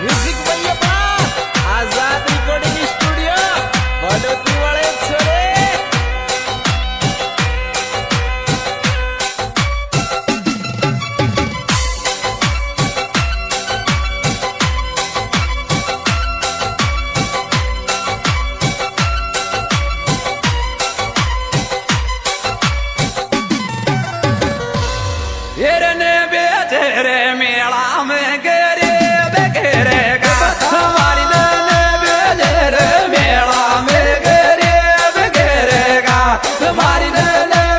music भैया आजाद recording studio बडोती वाले छोरे येरने बेचे रे मेला में गेरे बेगेरे गा हमारी ने बेचे रे मेला में गेरे बेगेरे गा हमारी ने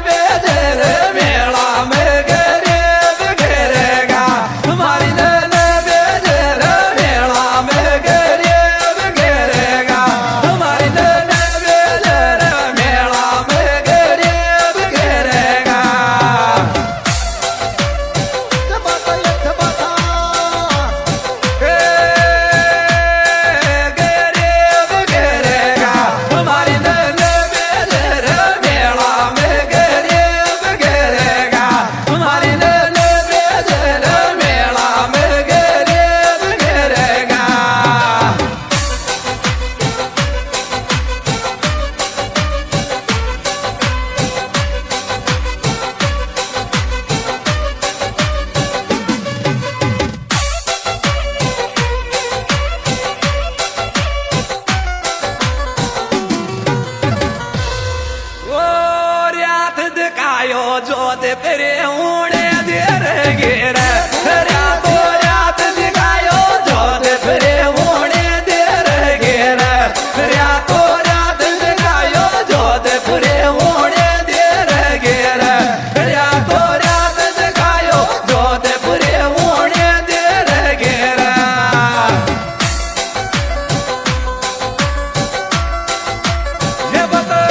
बेचे रे मेला में गेरे बेगेरे गा हमारी ने बेचे रे मेला में गेरे बेगेरे गा हमारी ने बेचे रे मेला में गेरे बेगेरे गा जोत फिरे ऊणे देर गिर रातो रात दिखायो जोत फिरे ऊणे देर गिर रातो रात दिखायो जोत फिरे ऊणे देर गिर रातो रात दिखायो जोत फिरे ऊणे देर गिर ये बता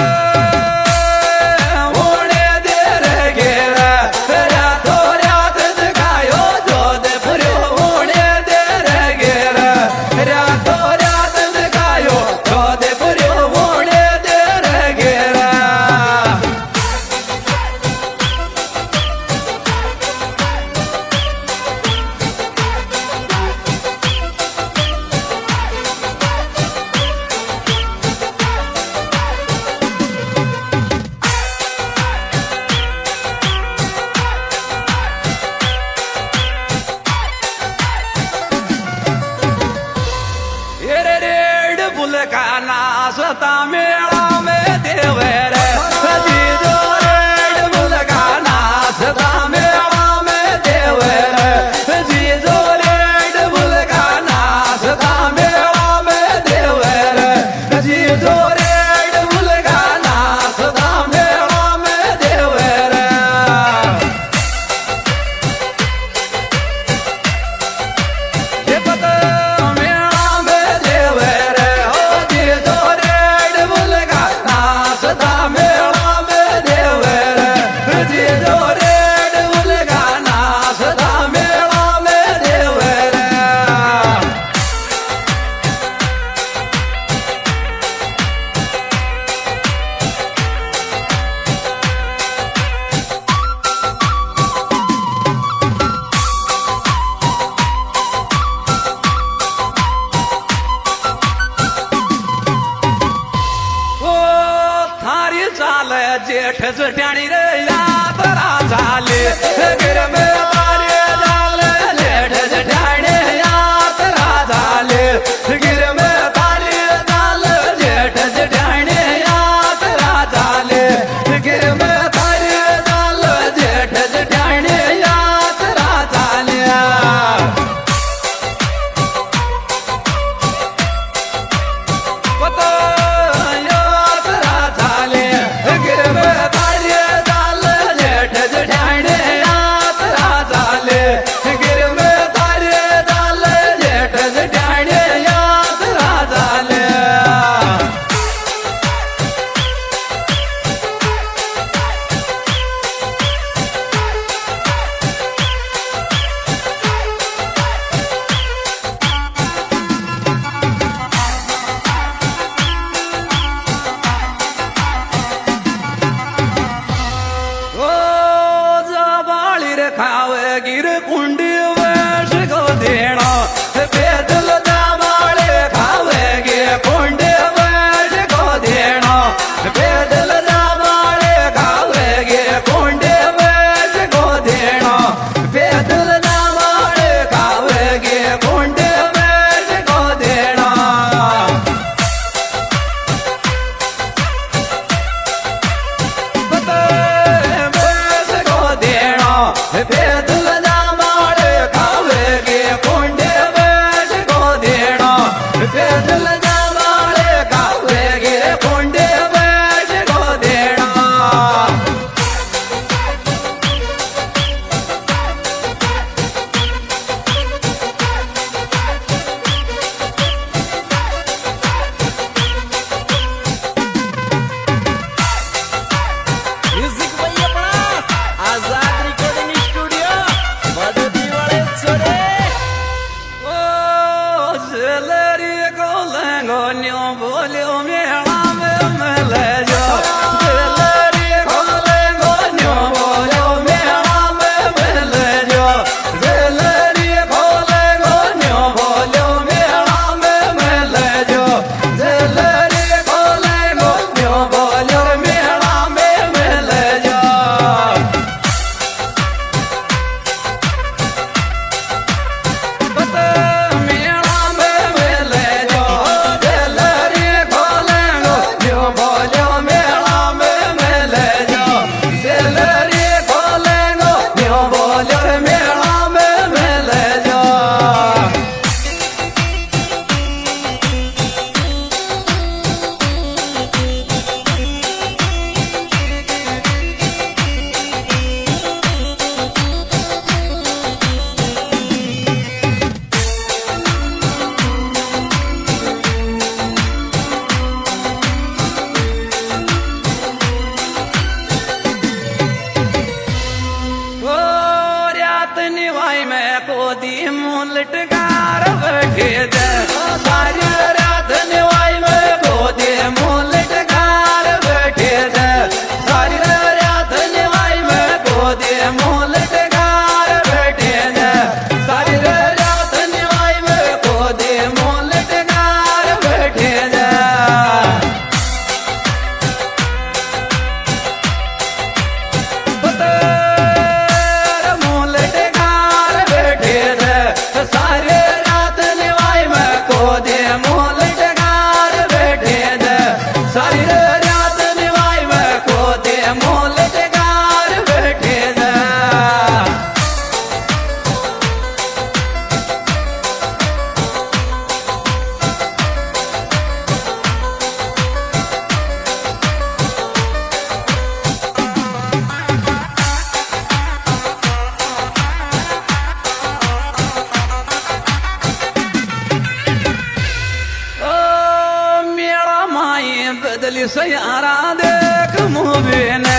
का नाचता मेला में देवर जी जो रेड बुल का नाचता मेला में देवर जी जो रेड बुल का नाचता मेला में देवर जी जो रेड बुल का नाचता मेला में देवर ये पता जेठ जट्याणी रे यात्रा झाली गिर में तारे झाले जेठ जट्याणी यात्रा झाली गिर में तारे झाले जेठ जट्याणी यात्रा झाली गिर में तारे झाले जेठ जट्याणी यात्रा झाली यात्रा झाली गिर में तारे झाले गोदी मुलटकार बैठे दे सारी रात निवाई में गोदी मुलटकार बैठे दे सारी रात निवाई में गोदी मुलटकार बैठे दे सारी रात निवाई में गोदी मुलटकार बैठे दे सारे रात निवाई में गोदे मुलटकार बैठे दे सारी रात निवाई में गोदे मुलटकार बैठे दे बदली सयारा देख मूवी ने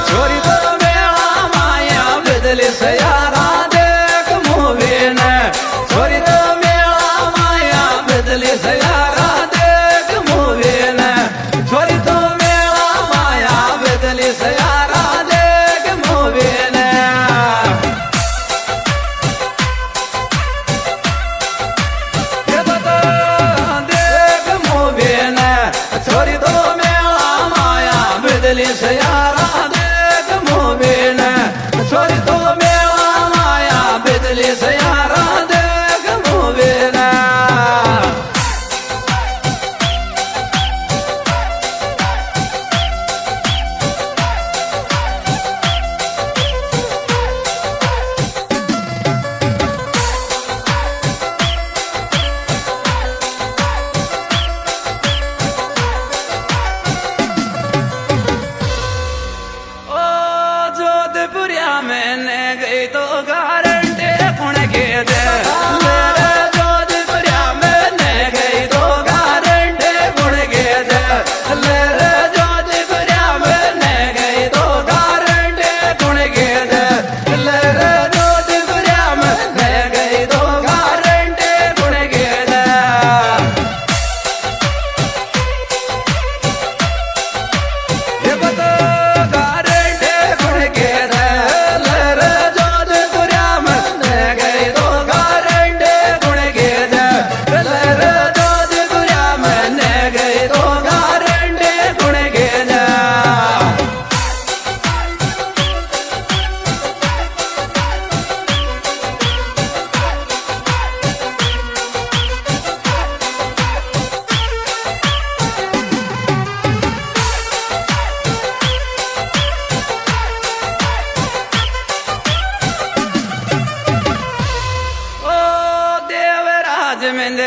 छोरी तो मेरा माया बदली सयारा देख मूवी ने छोरी तो मेरा माया बदली सयारा देख मूवी ने छोरी तो मेरा माया बदली सयारा देख मूवी ने देख मूवी ने छोरी तो बदली सयारा देख मूवी ने छोरी तो मेरा माया बदली सयारा देख मूवी ने मैंने गई तो गारंटी कौन के दे मेरे जोधपुरिया मैंने गई तो गारंटी कौन के दे मेरे जोधपुरिया मैंने गई तो गारंटी कौन के दे मेरे जोधपुरिया मैंने गई तो गारंटी कौन के दे ये बता गारंटी कौन के दे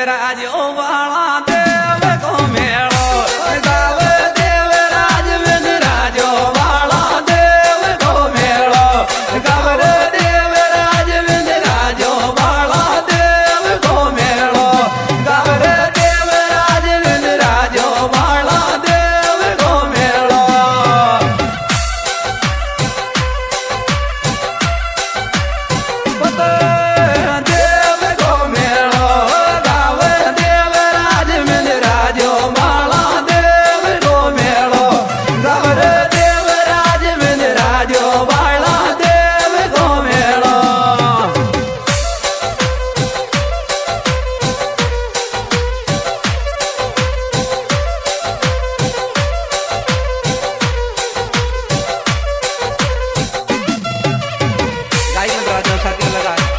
राज ओ वाला देव को मेड़ो गाव देव राज में राज ओ वाला देव को मेड़ो गावर देव राज में राज ओ वाला देव को मेड़ो गावर देव राज में राज ओ वाला देव को मेड़ो देव को मेड़ो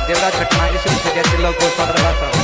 देवराज घटना इस विषय लोग को